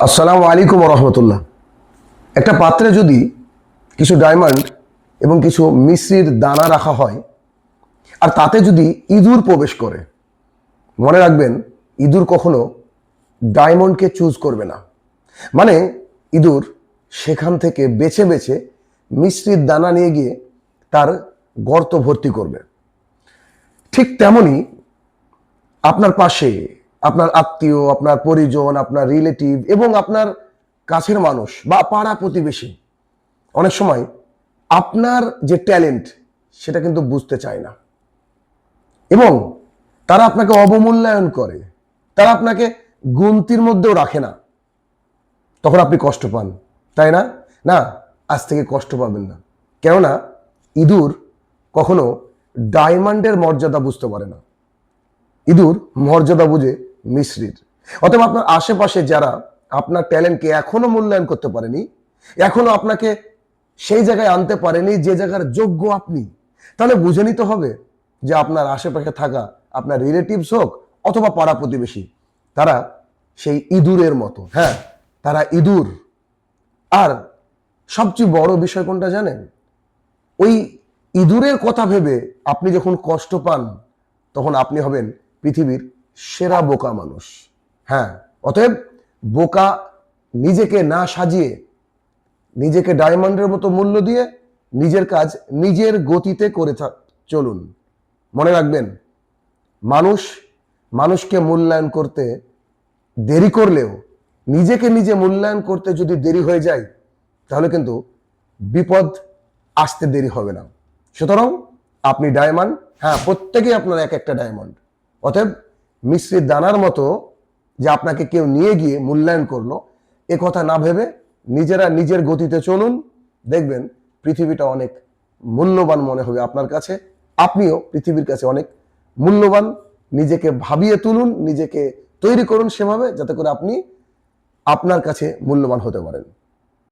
আসসালামু আলাইকুম রহমতুল্লাহ। একটা পাত্রে যদি কিছু ডায়মন্ড এবং কিছু মিশ্রির দানা রাখা হয় আর তাতে যদি ইঁদুর প্রবেশ করে, মনে রাখবেন ইঁদুর কখনো ডায়মন্ডকে চুজ করবে না। মানে ইঁদুর সেখান থেকে বেছে বেছে মিশ্রির দানা নিয়ে গিয়ে তার গর্ত ভর্তি করবে। ঠিক তেমনি আপনার পাশে আপনার আত্মীয়, আপনার পরিজন, আপনার রিলেটিভ এবং আপনার কাছের মানুষ বা পাড়া প্রতিবেশী অনেক সময় আপনার যে ট্যালেন্ট সেটা কিন্তু বুঝতে চায় না এবং তারা আপনাকে অবমূল্যায়ন করে, তারা আপনাকে গুনতির মধ্যেও রাখে না। তখন আপনি কষ্ট পান, তাই না? না, আজ থেকে কষ্ট পাবেন না। কেননা ইঁদুর কখনো ডায়মন্ডের মর্যাদা বুঝতে পারে না, ইঁদুর মর্যাদা বুঝে মিশ্রির। অতএব আপনার আশেপাশে যারা আপনার ট্যালেন্টকে এখনো মূল্যায়ন করতে পারেনি, এখনো আপনাকে সেই জায়গায় আনতে পারেনি যে জায়গার যোগ্য আপনি, তাহলে বুঝে নিতে হবে যে আপনার আশেপাশে থাকা আপনার রিলেটিভস হোক অথবা পাড়া প্রতিবেশী, তারা সেই ইঁদুরের মতো। হ্যাঁ, তারা ইঁদুর। আর সবচেয়ে বড় বিষয় কোনটা জানেন? ওই ইঁদুরের কথা ভেবে আপনি যখন কষ্ট পান তখন আপনি হবেন পৃথিবীর সেরা বোকা মানুষ। হ্যাঁ, অতএব বোকা নিজেকে না সাজিয়ে, নিজেকে ডায়মন্ডের মতো মূল্য দিয়ে নিজের কাজ নিজের গতিতে করে চলুন। মনে রাখবেন, মানুষ মানুষকে মূল্যায়ন করতে দেরি করলেও নিজেকে নিজে মূল্যায়ন করতে যদি দেরি হয়ে যায় তাহলে কিন্তু বিপদ আসতে দেরি হবে না। সুতরাং আপনি ডায়মন্ড, হ্যাঁ প্রত্যেকেই আপনার এক একটা ডায়মন্ড। অতএব মিশ্রির দানার মতো যে আপনাকে কেউ নিয়ে গিয়ে মূল্যায়ন করলো এ কথা না ভেবে নিজেরা নিজের গতিতে চলুন, দেখবেন পৃথিবীটা অনেক মূল্যবান মনে হবে আপনার কাছে, আপনিও পৃথিবীর কাছে অনেক মূল্যবান। নিজেকে ভাবিয়ে তুলুন, নিজেকে তৈরি করুন সেভাবে যাতে করে আপনি আপনার কাছে মূল্যবান হতে পারেন।